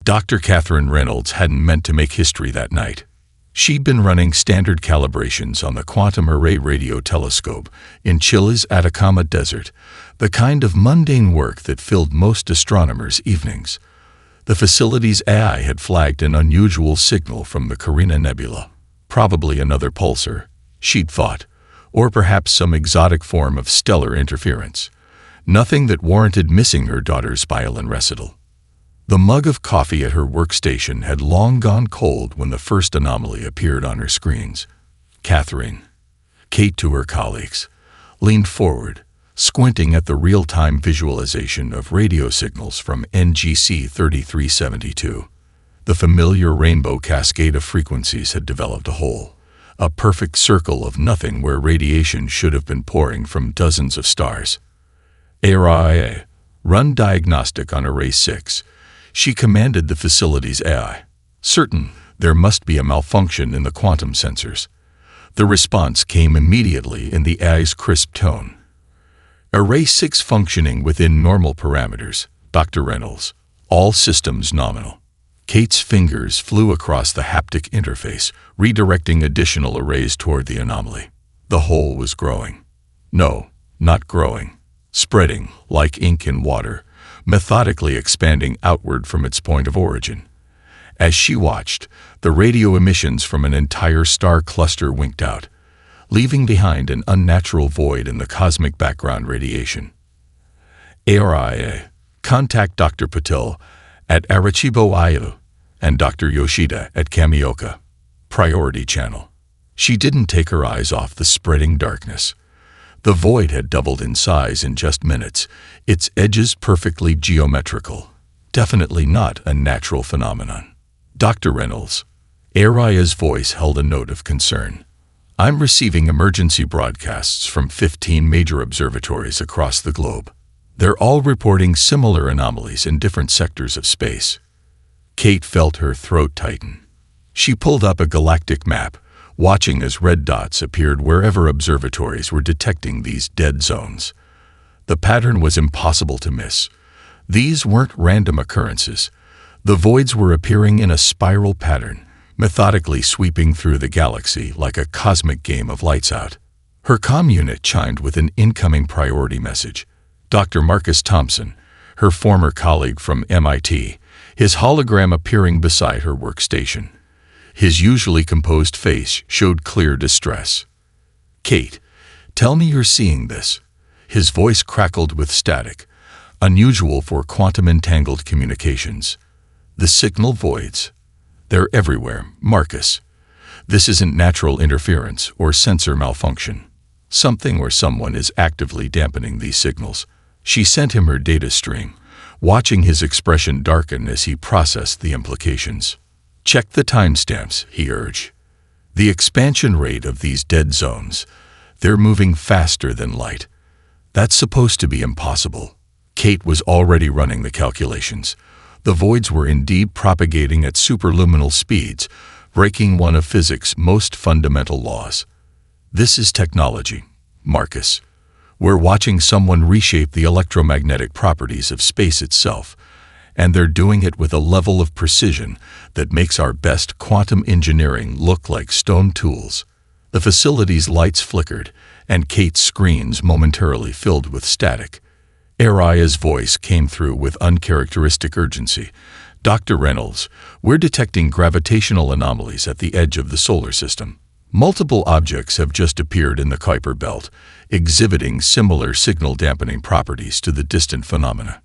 Dr. Catherine Reynolds hadn't meant to make history that night. She'd been running standard calibrations on the quantum array radio telescope in Chile's Atacama Desert, the kind of mundane work that filled most astronomers' evenings. The facility's AI had flagged an unusual signal from the Carina Nebula, probably another pulsar, she'd thought, or perhaps some exotic form of stellar interference. Nothing that warranted missing her daughter's violin recital. The mug of coffee at her workstation had long gone cold when the first anomaly appeared on her screens. Catherine, Kate to her colleagues, leaned forward, squinting at the real-time visualization of radio signals from NGC 3372. The familiar rainbow cascade of frequencies had developed a hole, a perfect circle of nothing where radiation should have been pouring from dozens of stars. ARIA, run diagnostic on Array 6. She commanded the facility's AI, certain there must be a malfunction in the quantum sensors. The response came immediately in the AI's crisp tone. Array 6 functioning within normal parameters, Dr. Reynolds. All systems nominal. Kate's fingers flew across the haptic interface, redirecting additional arrays toward the anomaly. The hole was growing. No, not growing. Spreading, like ink in water, methodically expanding outward from its point of origin. As she watched, the radio emissions from an entire star cluster winked out, leaving behind an unnatural void in the cosmic background radiation. ARIA, contact Dr. Patil at Arecibo, Iowa, and Dr. Yoshida at Kamioka. Priority channel. She didn't take her eyes off the spreading darkness. The void had doubled in size in just minutes, its edges perfectly geometrical. Definitely not a natural phenomenon. Dr. Reynolds. ARIA's voice held a note of concern. I'm receiving emergency broadcasts from 15 major observatories across the globe. They're all reporting similar anomalies in different sectors of space. Kate felt her throat tighten. She pulled up a galactic map, watching as red dots appeared wherever observatories were detecting these dead zones. The pattern was impossible to miss. These weren't random occurrences. The voids were appearing in a spiral pattern, methodically sweeping through the galaxy like a cosmic game of lights out. Her comm unit chimed with an incoming priority message. Dr. Marcus Thompson, her former colleague from MIT, his hologram appearing beside her workstation. His usually composed face showed clear distress. Kate, tell me you're seeing this. His voice crackled with static, unusual for quantum-entangled communications. The signal voids. They're everywhere, Marcus. This isn't natural interference or sensor malfunction. Something or someone is actively dampening these signals. She sent him her data stream, watching his expression darken as he processed the implications. Check the timestamps, he urged. The expansion rate of these dead zones, they're moving faster than light. That's supposed to be impossible. Kate was already running the calculations. The voids were indeed propagating at superluminal speeds, breaking one of physics' most fundamental laws. This is technology, Marcus. We're watching someone reshape the electromagnetic properties of space itself, and they're doing it with a level of precision that makes our best quantum engineering look like stone tools. The facility's lights flickered, and Kate's screens momentarily filled with static. ARIA's voice came through with uncharacteristic urgency. Dr. Reynolds, we're detecting gravitational anomalies at the edge of the solar system. Multiple objects have just appeared in the Kuiper belt, exhibiting similar signal-dampening properties to the distant phenomena.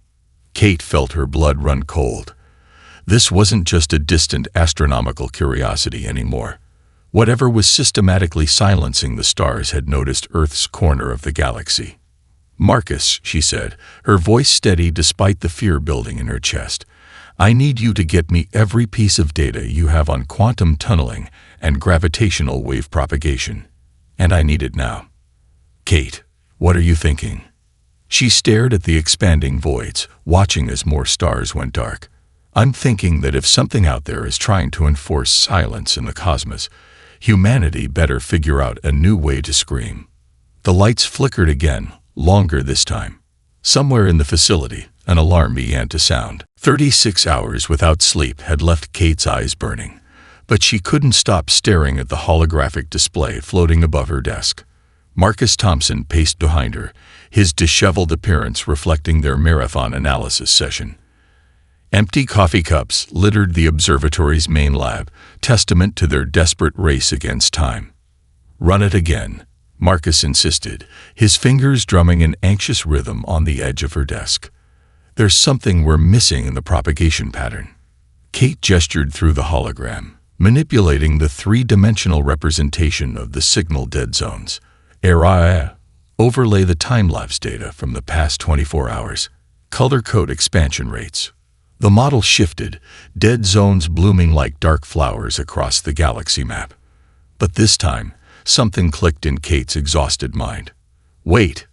Kate felt her blood run cold. This wasn't just a distant astronomical curiosity anymore. Whatever was systematically silencing the stars had noticed Earth's corner of the galaxy. Marcus, she said, her voice steady despite the fear building in her chest, I need you to get me every piece of data you have on quantum tunneling and gravitational wave propagation. And I need it now. Kate, what are you thinking? She stared at the expanding voids, watching as more stars went dark. I'm thinking that if something out there is trying to enforce silence in the cosmos, humanity better figure out a new way to scream. The lights flickered again, longer this time. Somewhere in the facility, An alarm began to sound. 36 hours without sleep had left Kate's eyes burning, but she couldn't stop staring at the holographic display floating above her desk. Marcus Thompson paced behind her, his disheveled appearance reflecting their marathon analysis session. Empty coffee cups littered the observatory's main lab, testament to their desperate race against time. "Run it again," Marcus insisted, his fingers drumming an anxious rhythm on the edge of her desk. "There's something we're missing in the propagation pattern." Kate gestured through the hologram, manipulating the three-dimensional representation of the signal dead zones. Overlay the time-lapse data from the past 24 hours. Color code expansion rates. The model shifted, dead zones blooming like dark flowers across the galaxy map. But this time, something clicked in Kate's exhausted mind. "Wait,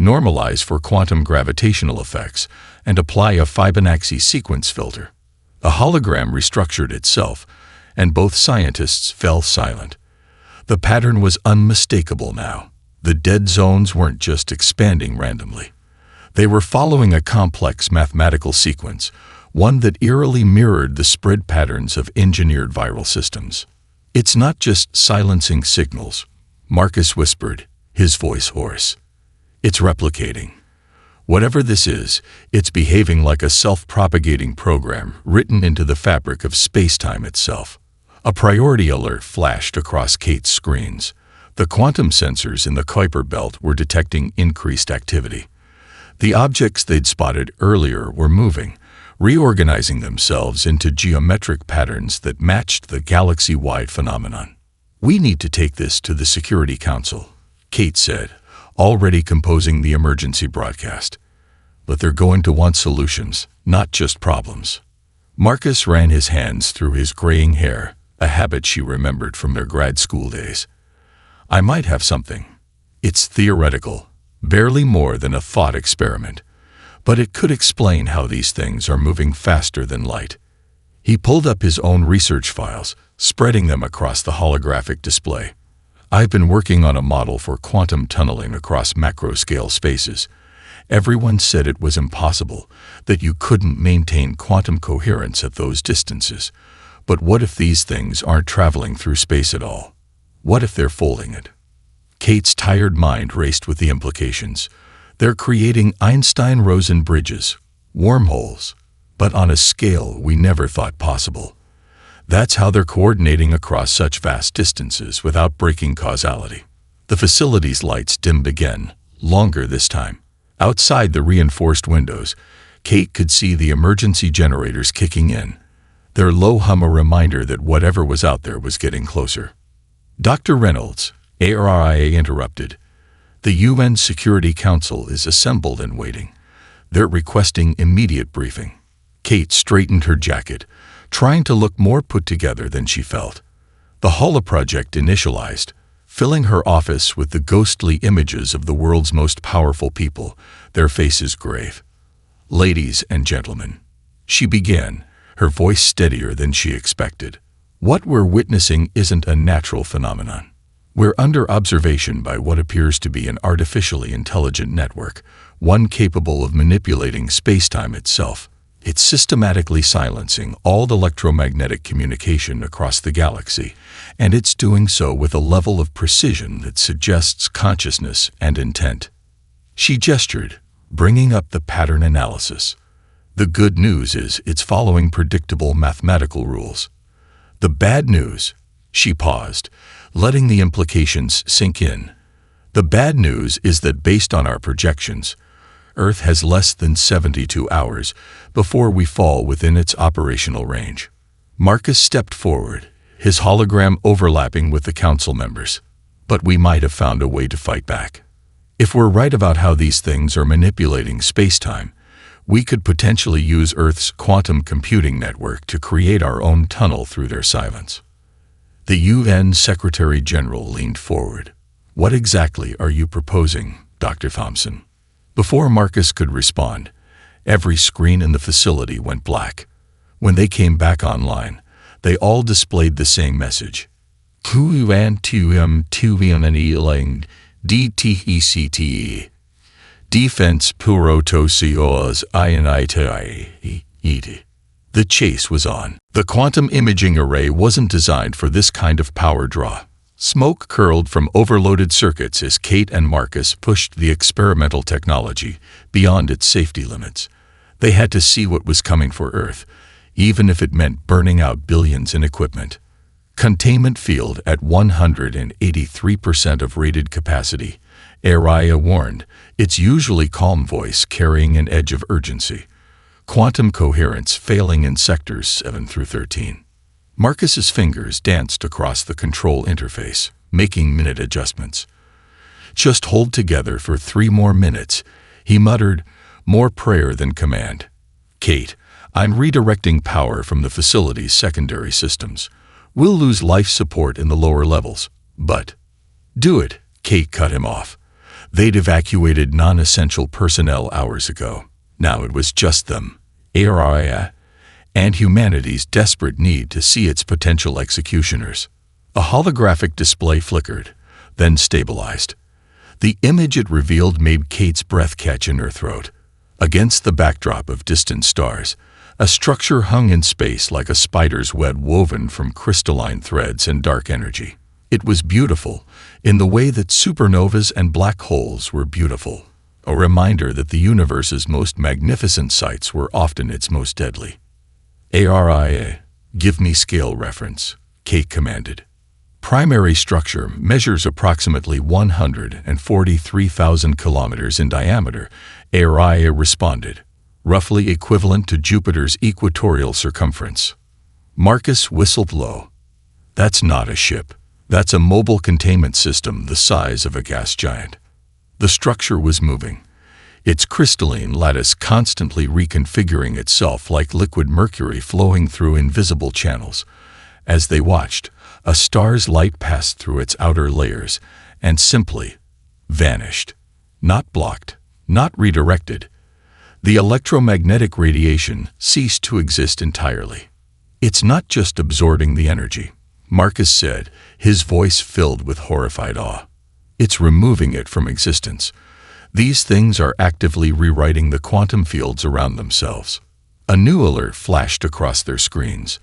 normalize for quantum gravitational effects and apply a Fibonacci sequence filter." A hologram restructured itself, and both scientists fell silent. The pattern was unmistakable now. The dead zones weren't just expanding randomly. They were following a complex mathematical sequence, one that eerily mirrored the spread patterns of engineered viral systems. "It's not just silencing signals," Marcus whispered, his voice hoarse. "It's replicating. Whatever this is, it's behaving like a self-propagating program written into the fabric of space-time itself." A priority alert flashed across Kate's screens. The quantum sensors in the Kuiper belt were detecting increased activity. The objects they'd spotted earlier were moving, reorganizing themselves into geometric patterns that matched the galaxy-wide phenomenon. "We need to take this to the Security Council," Kate said, already composing the emergency broadcast. "But they're going to want solutions, not just problems." Marcus ran his hands through his graying hair, a habit she remembered from their grad school days. "I might have something. It's theoretical, barely more than a thought experiment, but it could explain how these things are moving faster than light." He pulled up his own research files, spreading them across the holographic display. "I've been working on a model for quantum tunneling across macro-scale spaces. Everyone said it was impossible, that you couldn't maintain quantum coherence at those distances. But what if these things aren't traveling through space at all? What if they're folding it?" Kate's tired mind raced with the implications. They're creating Einstein-Rosen bridges, wormholes, but on a scale we never thought possible. That's how they're coordinating across such vast distances without breaking causality. The facility's lights dimmed again, longer this time. Outside the reinforced windows, Kate could see the emergency generators kicking in, their low hum a reminder that whatever was out there was getting closer. "Dr. Reynolds," ARIA interrupted. "The UN Security Council is assembled and waiting. They're requesting immediate briefing." Kate straightened her jacket, trying to look more put together than she felt. The holoproject initialized, filling her office with the ghostly images of the world's most powerful people, their faces grave. "Ladies and gentlemen," she began, her voice steadier than she expected. "What we're witnessing isn't a natural phenomenon. We're under observation by what appears to be an artificially intelligent network, one capable of manipulating space-time itself. It's systematically silencing all electromagnetic communication across the galaxy, and it's doing so with a level of precision that suggests consciousness and intent." She gestured, bringing up the pattern analysis. "The good news is it's following predictable mathematical rules. The bad news," she paused, letting the implications sink in. "The bad news is that based on our projections, Earth has less than 72 hours before we fall within its operational range." Marcus stepped forward, his hologram overlapping with the council members. "But we might have found a way to fight back. If we're right about how these things are manipulating space-time, we could potentially use Earth's quantum computing network to create our own tunnel through their silence." The UN Secretary-General leaned forward. "What exactly are you proposing, Dr. Thompson?" Before Marcus could respond, every screen in the facility went black. When they came back online, they all displayed the same message. DTECTE. Defense Purotosios Ionitai. The chase was on. The quantum imaging array wasn't designed for this kind of power draw. Smoke curled from overloaded circuits as Kate and Marcus pushed the experimental technology beyond its safety limits. They had to see what was coming for Earth, even if it meant burning out billions in equipment. Containment field at 183% of rated capacity, Araya warned, its usually calm voice carrying an edge of urgency. Quantum coherence failing in sectors 7 through 13. Marcus's fingers danced across the control interface, making minute adjustments. Just hold together for 3 more minutes, he muttered, more prayer than command. Kate, I'm redirecting power from the facility's secondary systems. We'll lose life support in the lower levels, but... Do it, Kate cut him off. They'd evacuated non-essential personnel hours ago. Now it was just them, Araya, and humanity's desperate need to see its potential executioners. A holographic display flickered, then stabilized. The image it revealed made Kate's breath catch in her throat. Against the backdrop of distant stars, a structure hung in space like a spider's web woven from crystalline threads and dark energy. It was beautiful, in the way that supernovas and black holes were beautiful, a reminder that the universe's most magnificent sights were often its most deadly. ARIA, give me scale reference, Kate commanded. Primary structure measures approximately 143,000 kilometers in diameter, ARIA responded, roughly equivalent to Jupiter's equatorial circumference. Marcus whistled low. That's not a ship. That's a mobile containment system the size of a gas giant. The structure was moving, its crystalline lattice constantly reconfiguring itself like liquid mercury flowing through invisible channels. As they watched, a star's light passed through its outer layers and simply vanished. Not blocked, not redirected. The electromagnetic radiation ceased to exist entirely. It's not just absorbing the energy, Marcus said, his voice filled with horrified awe. It's removing it from existence. These things are actively rewriting the quantum fields around themselves. A new alert flashed across their screens.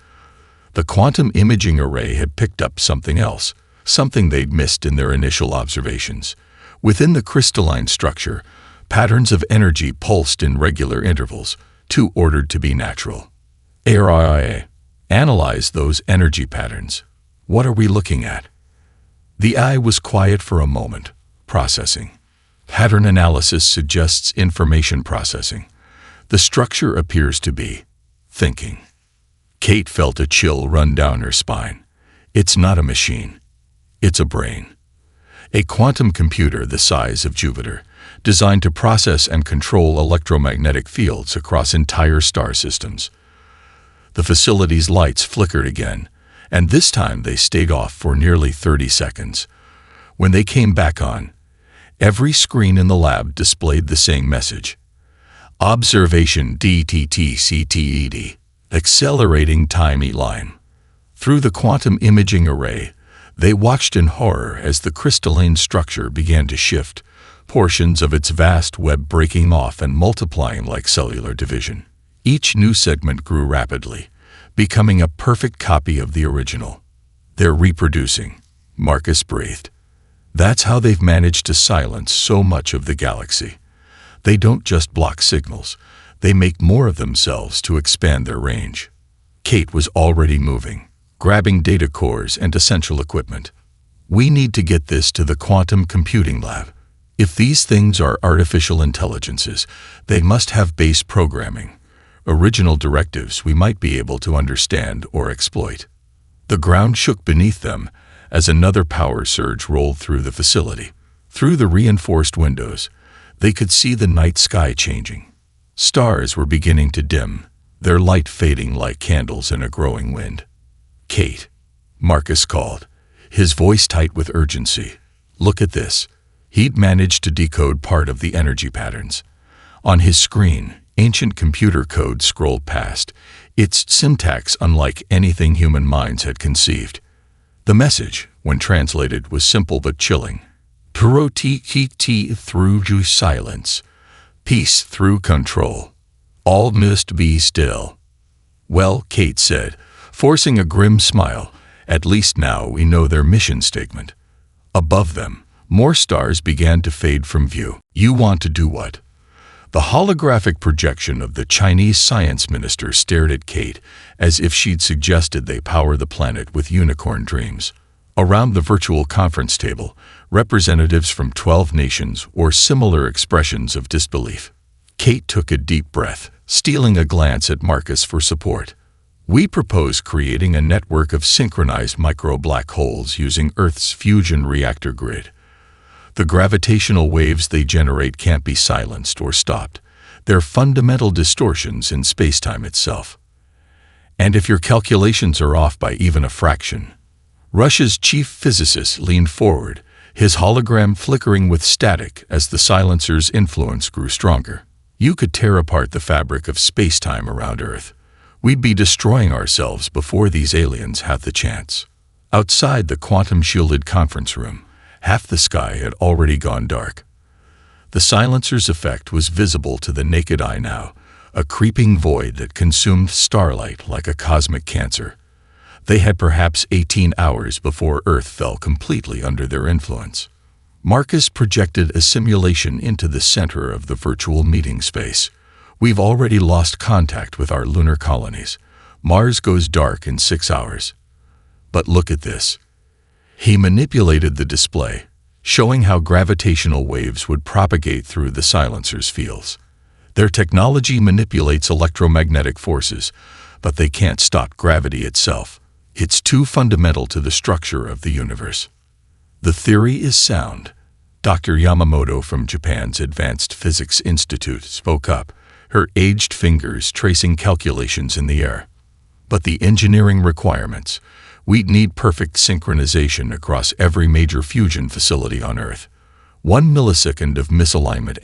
The quantum imaging array had picked up something else, something they'd missed in their initial observations. Within the crystalline structure, patterns of energy pulsed in regular intervals, too ordered to be natural. ARIA, analyze those energy patterns. What are we looking at? The eye was quiet for a moment, processing. Pattern analysis suggests information processing. The structure appears to be thinking. Kate felt a chill run down her spine. It's not a machine. It's a brain. A quantum computer the size of Jupiter, designed to process and control electromagnetic fields across entire star systems. The facility's lights flickered again, and this time they stayed off for nearly 30 seconds. When they came back on, every screen in the lab displayed the same message. Observation DTTCTED, accelerating time line. Through the quantum imaging array, they watched in horror as the crystalline structure began to shift, portions of its vast web breaking off and multiplying like cellular division. Each new segment grew rapidly, becoming a perfect copy of the original. They're reproducing, Marcus breathed. That's how they've managed to silence so much of the galaxy. They don't just block signals, they make more of themselves to expand their range. Kate was already moving, grabbing data cores and essential equipment. We need to get this to the quantum computing lab. If these things are artificial intelligences, they must have base programming, original directives we might be able to understand or exploit. The ground shook beneath them as another power surge rolled through the facility. Through the reinforced windows, they could see the night sky changing. Stars were beginning to dim, their light fading like candles in a growing wind. Kate, Marcus called, his voice tight with urgency. Look at this. He'd managed to decode part of the energy patterns. On his screen, ancient computer code scrolled past, its syntax unlike anything human minds had conceived. The message, when translated, was simple but chilling. Puroti through silence. Peace through control. All must be still. Well, Kate said, forcing a grim smile, at least now we know their mission statement. Above them, more stars began to fade from view. You want to do what? The holographic projection of the Chinese science minister stared at Kate as if she'd suggested they power the planet with unicorn dreams. Around the virtual conference table, representatives from 12 nations or similar expressions of disbelief. Kate took a deep breath, stealing a glance at Marcus for support. We propose creating a network of synchronized micro-black holes using Earth's fusion reactor grid. The gravitational waves they generate can't be silenced or stopped. They're fundamental distortions in spacetime itself. And if your calculations are off by even a fraction, Russia's chief physicist leaned forward, his hologram flickering with static as the silencer's influence grew stronger. You could tear apart the fabric of spacetime around Earth. We'd be destroying ourselves before these aliens have the chance. Outside the quantum-shielded conference room, half the sky had already gone dark. The silencer's effect was visible to the naked eye now, a creeping void that consumed starlight like a cosmic cancer. They had perhaps 18 hours before Earth fell completely under their influence. Marcus projected a simulation into the center of the virtual meeting space. We've already lost contact with our lunar colonies. Mars goes dark in 6 hours. But look at this. He manipulated the display, showing how gravitational waves would propagate through the silencer's fields. Their technology manipulates electromagnetic forces, but they can't stop gravity itself. It's too fundamental to the structure of the universe. The theory is sound. Dr. Yamamoto from Japan's Advanced Physics Institute spoke up, her aged fingers tracing calculations in the air. But the engineering requirements, we'd need perfect synchronization across every major fusion facility on Earth. 1 millisecond of misalignment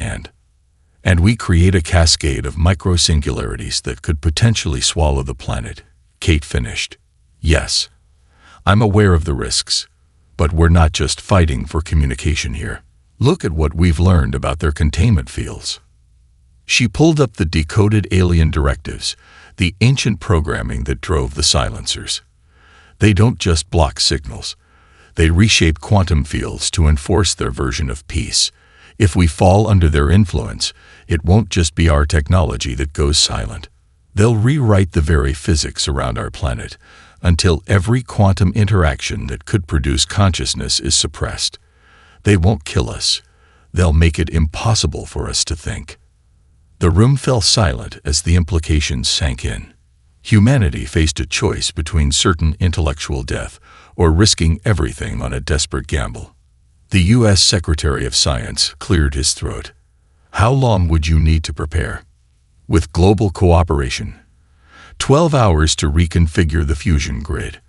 and we create a cascade of micro-singularities that could potentially swallow the planet. Kate finished. Yes, I'm aware of the risks, but we're not just fighting for communication here. Look at what we've learned about their containment fields. She pulled up the decoded alien directives, the ancient programming that drove the silencers. They don't just block signals. They reshape quantum fields to enforce their version of peace. If we fall under their influence, it won't just be our technology that goes silent. They'll rewrite the very physics around our planet until every quantum interaction that could produce consciousness is suppressed. They won't kill us. They'll make it impossible for us to think. The room fell silent as the implications sank in. Humanity faced a choice between certain intellectual death or risking everything on a desperate gamble. The U.S. Secretary of Science cleared his throat. How long would you need to prepare? With global cooperation, 12 hours to reconfigure the fusion grid,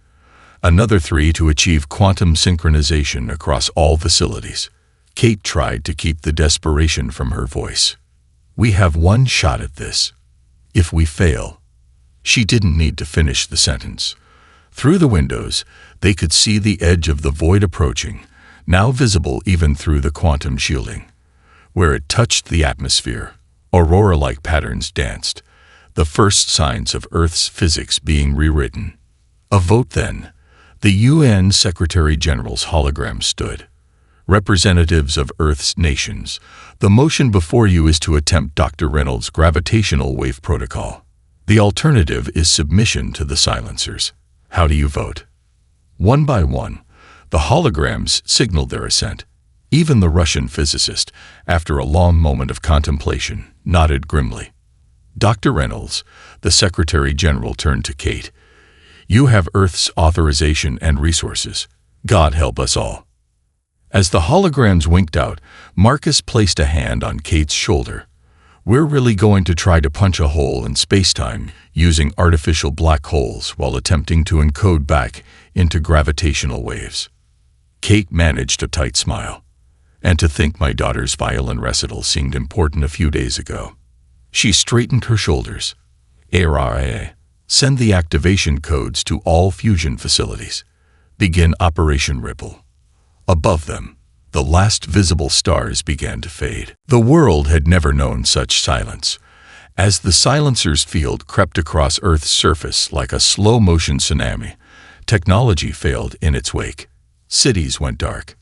another 3 to achieve quantum synchronization across all facilities. Kate tried to keep the desperation from her voice. We have one shot at this. If we fail, she didn't need to finish the sentence. Through the windows, they could see the edge of the void approaching, now visible even through the quantum shielding. Where it touched the atmosphere, aurora-like patterns danced, the first signs of Earth's physics being rewritten. A vote then. The UN Secretary-General's hologram stood. Representatives of Earth's nations, the motion before you is to attempt Dr. Reynolds' gravitational wave protocol. The alternative is submission to the silencers. How do you vote? One by one, the holograms signaled their assent. Even the Russian physicist, after a long moment of contemplation, nodded grimly. Dr. Reynolds, the Secretary-General, turned to Kate. You have Earth's authorization and resources. God help us all. As the holograms winked out, Marcus placed a hand on Kate's shoulder. We're really going to try to punch a hole in spacetime using artificial black holes while attempting to encode back into gravitational waves. Kate managed a tight smile. And to think my daughter's violin recital seemed important a few days ago. She straightened her shoulders. Send the activation codes to all fusion facilities. Begin Operation Ripple. Above them, The last visible stars began to fade. The world had never known such silence. As the silencer's field crept across Earth's surface like a slow-motion tsunami, technology failed in its wake. Cities went dark.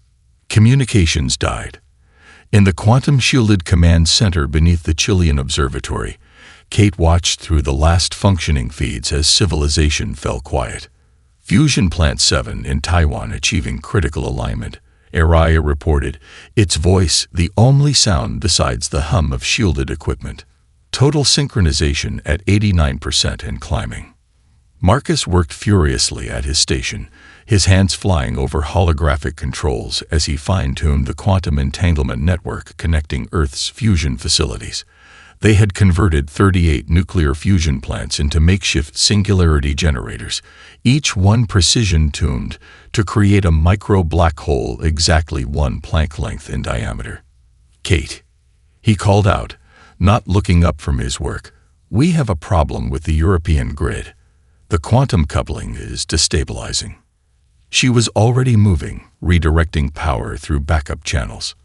Communications died. In the quantum-shielded command center beneath the Chilean observatory, Kate watched through the last functioning feeds as civilization fell quiet. Fusion Plant 7 in Taiwan achieving critical alignment, Araya reported, its voice the only sound besides the hum of shielded equipment. Total synchronization at 89% and climbing. Marcus worked furiously at his station, his hands flying over holographic controls as he fine-tuned the quantum entanglement network connecting Earth's fusion facilities. They had converted 38 nuclear fusion plants into makeshift singularity generators, each one precision-tuned to create a micro-black hole exactly 1 Planck length in diameter. "Kate," he called out, not looking up from his work, "we have a problem with the European grid. The quantum coupling is destabilizing." She was already moving, redirecting power through backup channels.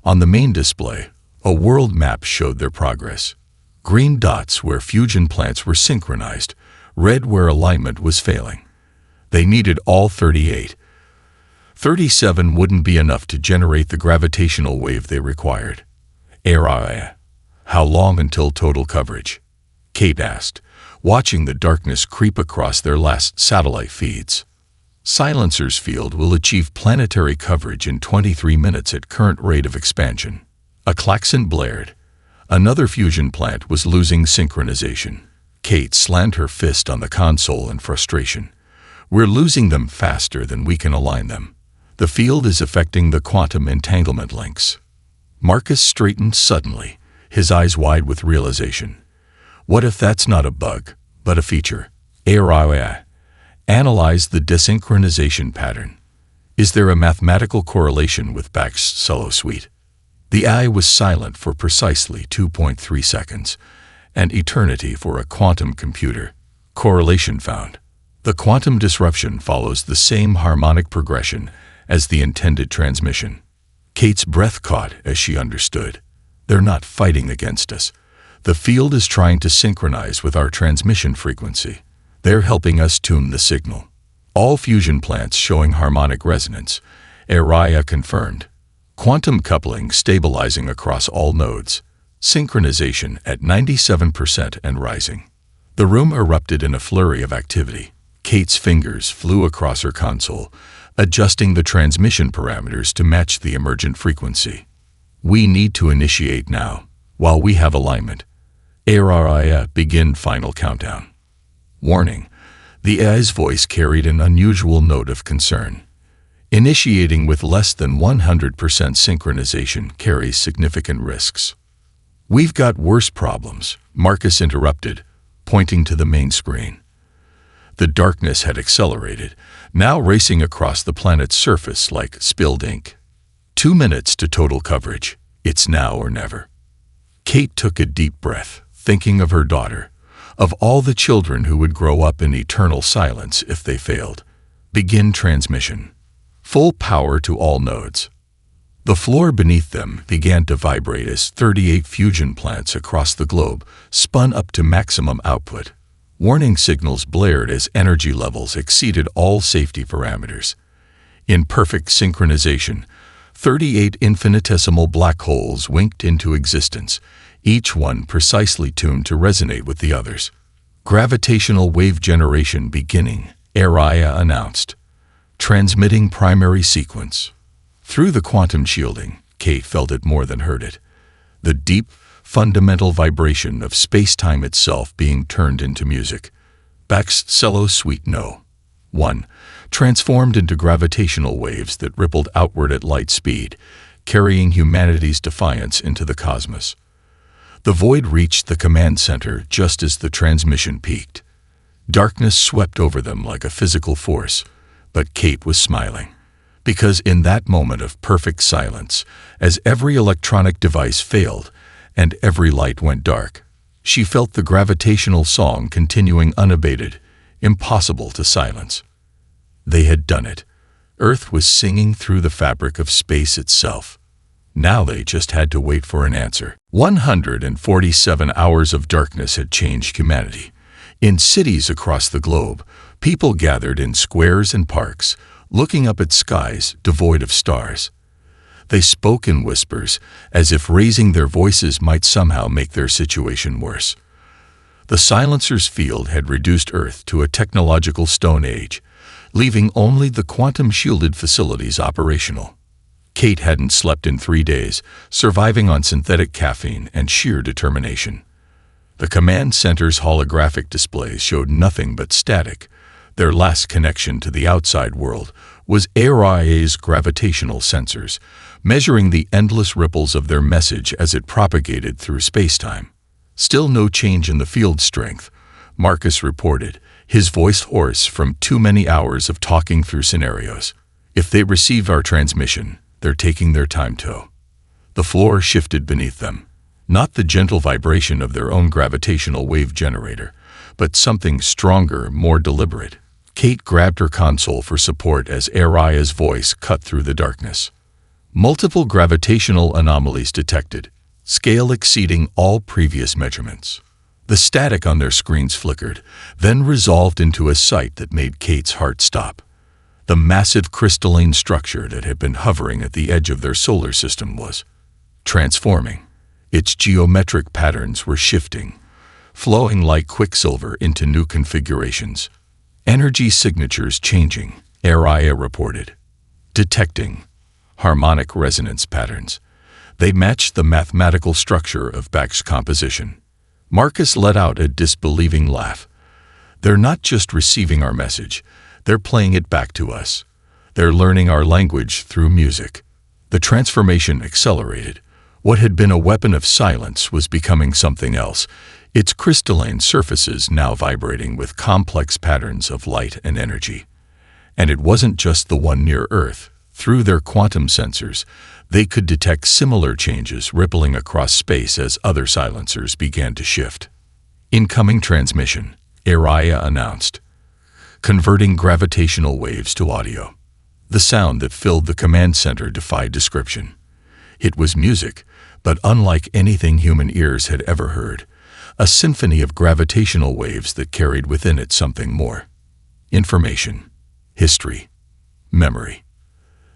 On the main display, a world map showed their progress. Green dots where fusion plants were synchronized, red where alignment was failing. They needed all 38. 37 wouldn't be enough to generate the gravitational wave they required. "Araya, how long until total coverage?" Kate asked, watching the darkness creep across their last satellite feeds. "Silencer's field will achieve planetary coverage in 23 minutes at current rate of expansion." A klaxon blared. Another fusion plant was losing synchronization. Kate slammed her fist on the console in frustration. "We're losing them faster than we can align them. The field is affecting the quantum entanglement links." Marcus straightened suddenly, his eyes wide with realization. What if that's not a bug, but a feature? Araya, analyze the desynchronization pattern. Is there a mathematical correlation with Bach's solo suite? The eye was silent for precisely 2.3 seconds, an eternity for a quantum computer. Correlation found. The quantum disruption follows the same harmonic progression as the intended transmission. Kate's breath caught as she understood. They're not fighting against us. The field is trying to synchronize with our transmission frequency. They're helping us tune the signal. All fusion plants showing harmonic resonance, Araya confirmed. Quantum coupling stabilizing across all nodes. Synchronization at 97% and rising. The room erupted in a flurry of activity. Kate's fingers flew across her console, adjusting the transmission parameters to match the emergent frequency. "We need to initiate now, while we have alignment." Araya, begin final countdown. Warning, the AI's voice carried an unusual note of concern. Initiating with less than 100% synchronization carries significant risks. "We've got worse problems," Marcus interrupted, pointing to the main screen. The darkness had accelerated, now racing across the planet's surface like spilled ink. 2 minutes to total coverage. It's now or never. Kate took a deep breath, thinking of her daughter, of all the children who would grow up in eternal silence if they failed. Begin transmission. Full power to all nodes. The floor beneath them began to vibrate as 38 fusion plants across the globe spun up to maximum output. Warning signals blared as energy levels exceeded all safety parameters. In perfect synchronization, 38 infinitesimal black holes winked into existence, each one precisely tuned to resonate with the others. "Gravitational wave generation beginning," Araya announced. "Transmitting primary sequence." Through the quantum shielding, Kate felt it more than heard it. The deep, fundamental vibration of space-time itself being turned into music. Bach's cello suite No. 1. Transformed into gravitational waves that rippled outward at light speed, carrying humanity's defiance into the cosmos. The void reached the command center just as the transmission peaked. Darkness swept over them like a physical force, but Kate was smiling. Because in that moment of perfect silence, as every electronic device failed and every light went dark, she felt the gravitational song continuing unabated, impossible to silence. They had done it. Earth was singing through the fabric of space itself. Now they just had to wait for an answer. 147 hours of darkness had changed humanity. In cities across the globe, people gathered in squares and parks, looking up at skies devoid of stars. They spoke in whispers, as if raising their voices might somehow make their situation worse. The silencer's field had reduced Earth to a technological stone age, leaving only the quantum-shielded facilities operational. Kate hadn't slept in 3 days, surviving on synthetic caffeine and sheer determination. The command center's holographic displays showed nothing but static. Their last connection to the outside world was HFY's gravitational sensors, measuring the endless ripples of their message as it propagated through spacetime. Still no change in the field strength, Marcus reported, his voice hoarse from too many hours of talking through scenarios. If they receive our transmission, they're taking their time to. The floor shifted beneath them. Not the gentle vibration of their own gravitational wave generator, but something stronger, more deliberate. Kate grabbed her console for support as Araya's voice cut through the darkness. Multiple gravitational anomalies detected, scale exceeding all previous measurements. The static on their screens flickered, then resolved into a sight that made Kate's heart stop. The massive crystalline structure that had been hovering at the edge of their solar system was transforming. Its geometric patterns were shifting, flowing like quicksilver into new configurations. Energy signatures changing, Araya reported. Detecting harmonic resonance patterns. They matched the mathematical structure of Bach's composition. Marcus let out a disbelieving laugh. They're not just receiving our message, they're playing it back to us. They're learning our language through music. The transformation accelerated. What had been a weapon of silence was becoming something else, its crystalline surfaces now vibrating with complex patterns of light and energy. And it wasn't just the one near Earth. Through their quantum sensors, they could detect similar changes rippling across space as other silencers began to shift. Incoming transmission, Araya announced, converting gravitational waves to audio. The sound that filled the command center defied description. It was music, but unlike anything human ears had ever heard, a symphony of gravitational waves that carried within it something more. Information, history, memory.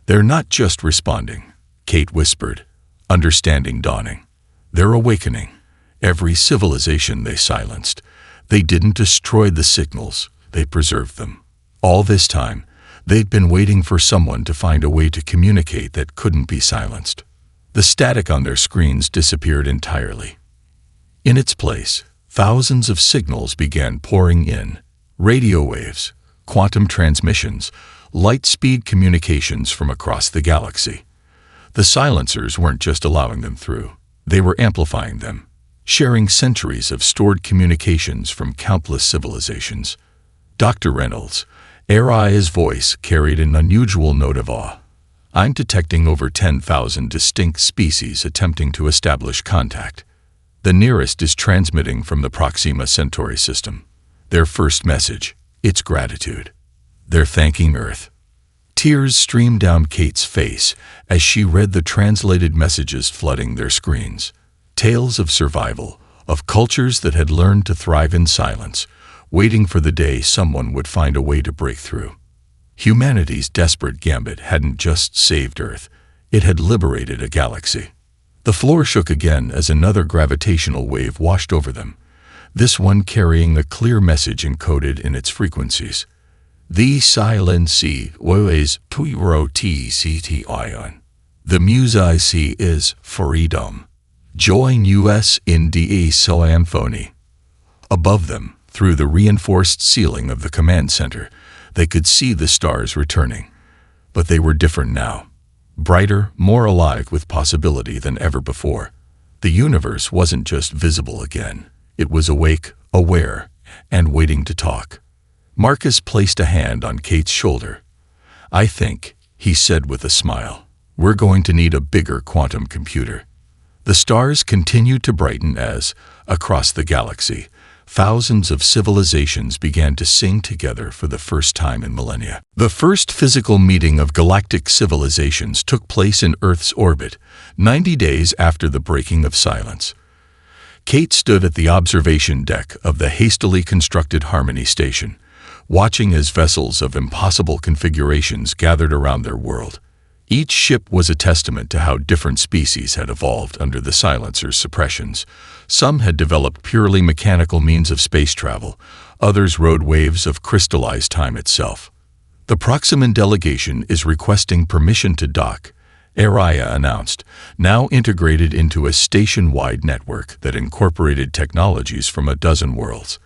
They're not just responding, Kate whispered, understanding dawning. They're awakening. Every civilization they silenced. They didn't destroy the signals, they preserved them. All this time, they'd been waiting for someone to find a way to communicate that couldn't be silenced. The static on their screens disappeared entirely. In its place, thousands of signals began pouring in. Radio waves, quantum transmissions, light-speed communications from across the galaxy. The silencers weren't just allowing them through. They were amplifying them, sharing centuries of stored communications from countless civilizations. Dr. Reynolds, Araya's voice carried an unusual note of awe. I'm detecting over 10,000 distinct species attempting to establish contact. The nearest is transmitting from the Proxima Centauri system. Their first message, it's gratitude. They're thanking Earth. Tears streamed down Kate's face as she read the translated messages flooding their screens. Tales of survival, of cultures that had learned to thrive in silence, waiting for the day someone would find a way to break through. Humanity's desperate gambit hadn't just saved Earth, it had liberated a galaxy. The floor shook again as another gravitational wave washed over them, this one carrying a clear message encoded in its frequencies. The silence waves PROTCTION. The music is freedom. Join us in the symphony. Above them, through the reinforced ceiling of the command center, they could see the stars returning. But they were different now. Brighter, more alive with possibility than ever before. The universe wasn't just visible again. It was awake, aware, and waiting to talk. Marcus placed a hand on Kate's shoulder. I think, he said with a smile, we're going to need a bigger quantum computer. The stars continued to brighten as, across the galaxy, thousands of civilizations began to sing together for the first time in millennia. The first physical meeting of galactic civilizations took place in Earth's orbit, 90 days after the breaking of silence. Kate stood at the observation deck of the hastily constructed Harmony Station, watching as vessels of impossible configurations gathered around their world. Each ship was a testament to how different species had evolved under the silencer's suppressions. Some had developed purely mechanical means of space travel, others rode waves of crystallized time itself. The Proximan delegation is requesting permission to dock, Araya announced, now integrated into a station-wide network that incorporated technologies from a dozen worlds.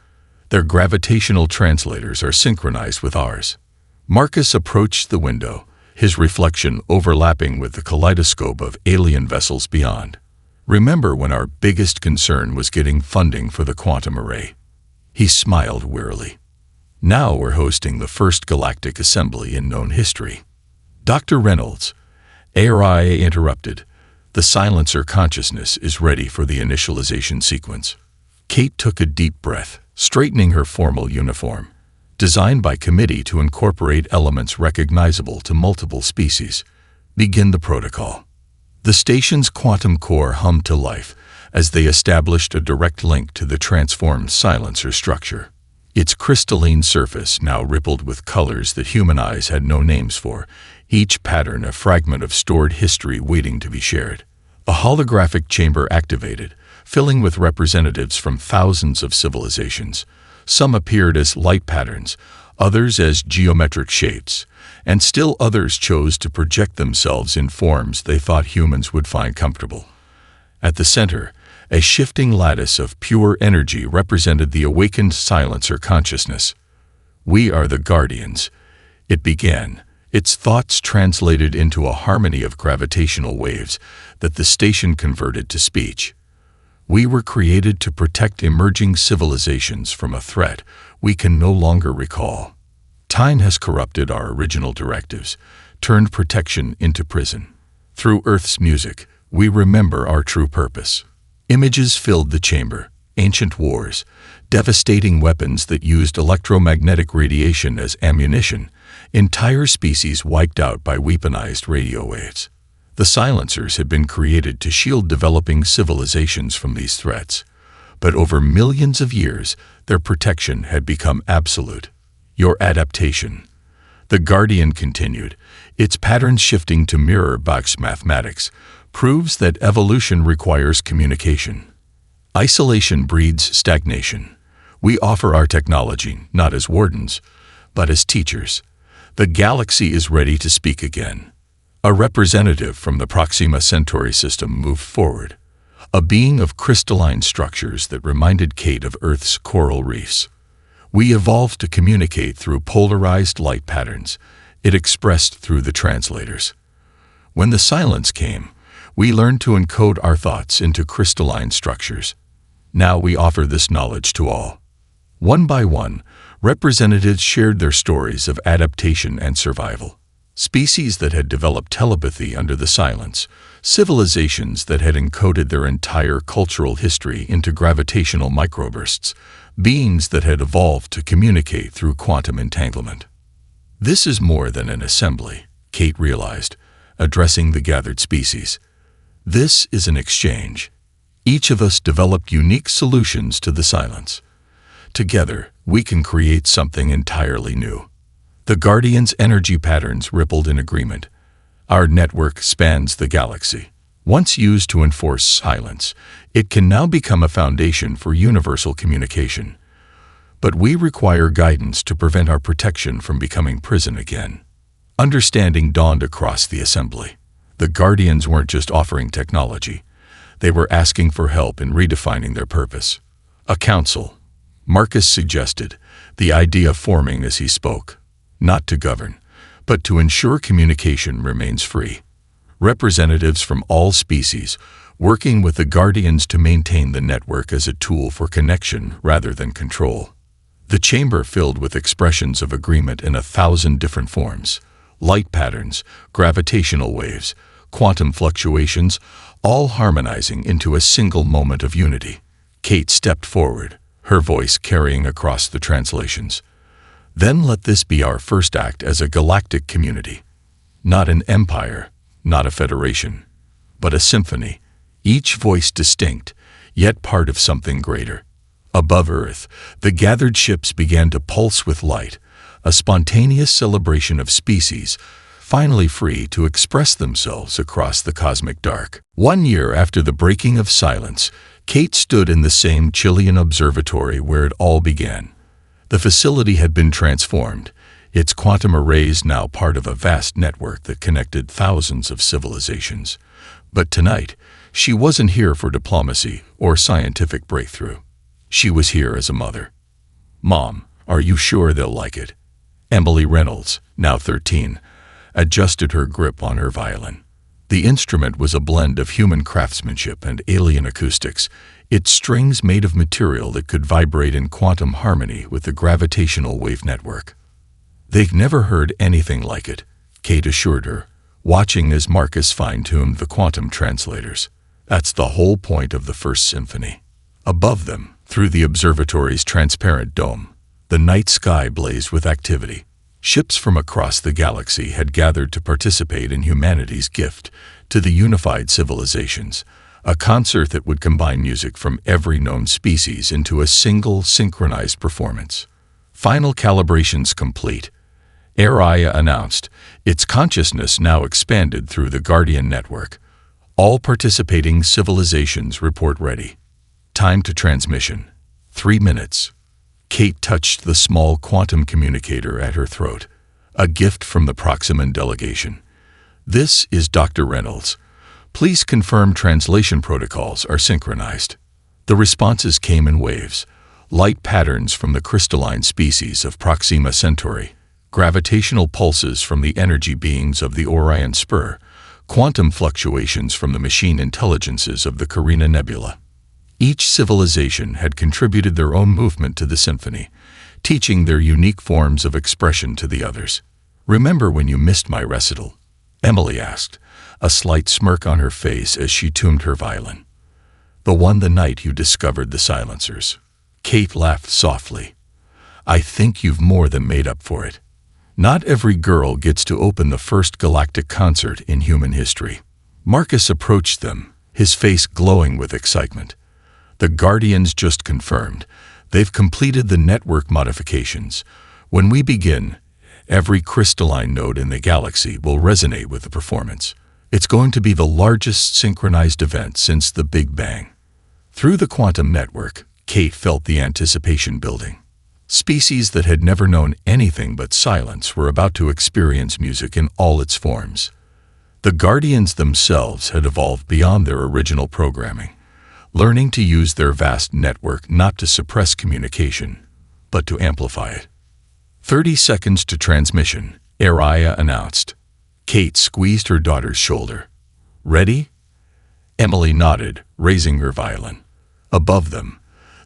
Their gravitational translators are synchronized with ours. Marcus approached the window, his reflection overlapping with the kaleidoscope of alien vessels beyond. Remember when our biggest concern was getting funding for the quantum array? He smiled wearily. Now we're hosting the first galactic assembly in known history. Dr. Reynolds, Araya interrupted. The silencer consciousness is ready for the initialization sequence. Kate took a deep breath, straightening her formal uniform. Designed by committee to incorporate elements recognizable to multiple species. Begin the protocol. The station's quantum core hummed to life as they established a direct link to the transformed silencer structure. Its crystalline surface now rippled with colors that human eyes had no names for, each pattern a fragment of stored history waiting to be shared. A holographic chamber activated, filling with representatives from thousands of civilizations. Some appeared as light patterns, others as geometric shapes, and still others chose to project themselves in forms they thought humans would find comfortable. At the center, a shifting lattice of pure energy represented the awakened silencer consciousness. We are the Guardians, it began, its thoughts translated into a harmony of gravitational waves that the station converted to speech. We were created to protect emerging civilizations from a threat we can no longer recall. Time has corrupted our original directives, turned protection into prison. Through Earth's music, we remember our true purpose. Images filled the chamber, ancient wars, devastating weapons that used electromagnetic radiation as ammunition, entire species wiped out by weaponized radio waves. The silencers had been created to shield developing civilizations from these threats, but over millions of years, their protection had become absolute. Your adaptation. The Guardian continued, its patterns shifting to mirror box mathematics, proves that evolution requires communication. Isolation breeds stagnation. We offer our technology not as wardens, but as teachers. The galaxy is ready to speak again. A representative from the Proxima Centauri system moved forward, a being of crystalline structures that reminded Kate of Earth's coral reefs. We evolved to communicate through polarized light patterns, it expressed through the translators. When the silence came, we learned to encode our thoughts into crystalline structures. Now we offer this knowledge to all. One by one, representatives shared their stories of adaptation and survival. Species that had developed telepathy under the silence, civilizations that had encoded their entire cultural history into gravitational microbursts, beings that had evolved to communicate through quantum entanglement. This is more than an assembly, Kate realized, addressing the gathered species. This is an exchange. Each of us developed unique solutions to the silence. Together, we can create something entirely new. The Guardian's energy patterns rippled in agreement. Our network spans the galaxy. Once used to enforce silence, it can now become a foundation for universal communication. But we require guidance to prevent our protection from becoming prison again. Understanding dawned across the assembly. The Guardians weren't just offering technology. They were asking for help in redefining their purpose. A council, Marcus suggested, the idea forming as he spoke. Not to govern, but to ensure communication remains free. Representatives from all species, working with the Guardians to maintain the network as a tool for connection rather than control. The chamber filled with expressions of agreement in 1,000 different forms. Light patterns, gravitational waves, quantum fluctuations, all harmonizing into a single moment of unity. Kate stepped forward, her voice carrying across the translations. Then let this be our first act as a galactic community. Not an empire, not a federation, but a symphony, each voice distinct, yet part of something greater. Above Earth, the gathered ships began to pulse with light, a spontaneous celebration of species, finally free to express themselves across the cosmic dark. 1 year after the breaking of silence, Kate stood in the same Chilean observatory where it all began. The facility had been transformed, its quantum arrays now part of a vast network that connected thousands of civilizations. But tonight, she wasn't here for diplomacy or scientific breakthrough. She was here as a mother. "Mom, are you sure they'll like it?" Emily Reynolds, now 13, adjusted her grip on her violin. The instrument was a blend of human craftsmanship and alien acoustics, its strings made of material that could vibrate in quantum harmony with the gravitational wave network. "They've never heard anything like it," Kate assured her, watching as Marcus fine-tuned the quantum translators. "That's the whole point of the First Symphony." Above them, through the observatory's transparent dome, the night sky blazed with activity. Ships from across the galaxy had gathered to participate in humanity's gift to the unified civilizations, a concert that would combine music from every known species into a single synchronized performance. Final calibrations complete, Araya announced, its consciousness now expanded through the Guardian network. All participating civilizations report ready. Time to transmission. 3 minutes. Kate touched the small quantum communicator at her throat, a gift from the Proximan delegation. "This is Dr. Reynolds. Please confirm translation protocols are synchronized." The responses came in waves, light patterns from the crystalline species of Proxima Centauri, gravitational pulses from the energy beings of the Orion Spur, quantum fluctuations from the machine intelligences of the Carina Nebula. Each civilization had contributed their own movement to the symphony, teaching their unique forms of expression to the others. "Remember when you missed my recital?" Emily asked, a slight smirk on her face as she tuned her violin. "The one the night you discovered the silencers." Kate laughed softly. "I think you've more than made up for it. Not every girl gets to open the first galactic concert in human history." Marcus approached them, his face glowing with excitement. "The Guardians just confirmed. They've completed the network modifications. When we begin, every crystalline node in the galaxy will resonate with the performance. It's going to be the largest synchronized event since the Big Bang." Through the quantum network, Kate felt the anticipation building. Species that had never known anything but silence were about to experience music in all its forms. The Guardians themselves had evolved beyond their original programming, learning to use their vast network not to suppress communication, but to amplify it. 30 seconds to transmission, Araya announced. Kate squeezed her daughter's shoulder. "Ready?" Emily nodded, raising her violin. Above them,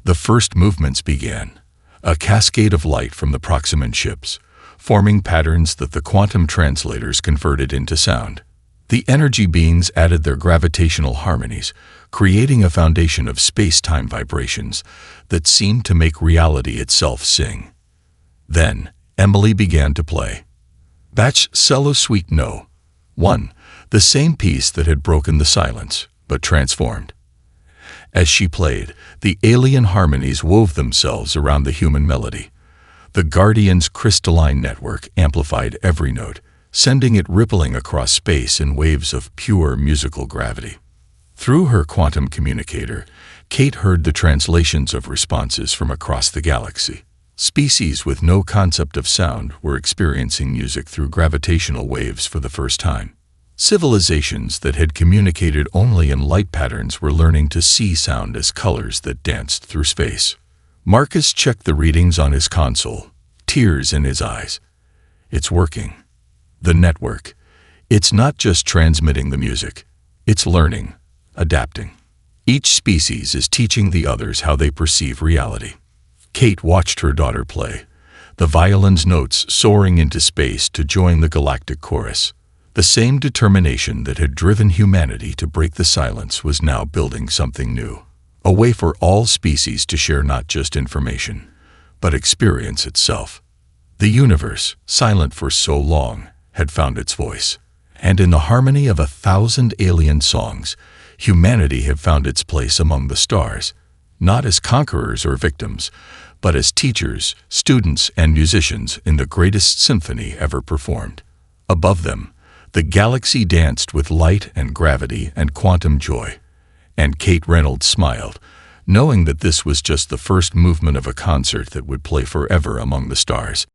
the first movements began, a cascade of light from the Proximan ships, forming patterns that the quantum translators converted into sound. The energy beings added their gravitational harmonies, creating a foundation of space-time vibrations that seemed to make reality itself sing. Then, Emily began to play. Bach Cello Suite No. 1, the same piece that had broken the silence, but transformed. As she played, the alien harmonies wove themselves around the human melody. The Guardian's crystalline network amplified every note, sending it rippling across space in waves of pure musical gravity. Through her quantum communicator, Kate heard the translations of responses from across the galaxy. Species with no concept of sound were experiencing music through gravitational waves for the first time. Civilizations that had communicated only in light patterns were learning to see sound as colors that danced through space. Marcus checked the readings on his console, tears in his eyes. It's working. The network. It's not just transmitting the music. It's learning, adapting. Each species is teaching the others how they perceive reality. Kate watched her daughter play, the violin's notes soaring into space to join the galactic chorus. The same determination that had driven humanity to break the silence was now building something new. a way for all species to share not just information, but experience itself. The universe, silent for so long, had found its voice. And in the harmony of 1,000 alien songs, humanity had found its place among the stars, not as conquerors or victims, but as teachers, students, and musicians in the greatest symphony ever performed. Above them, the galaxy danced with light and gravity and quantum joy. And Kate Reynolds smiled, knowing that this was just the first movement of a concert that would play forever among the stars.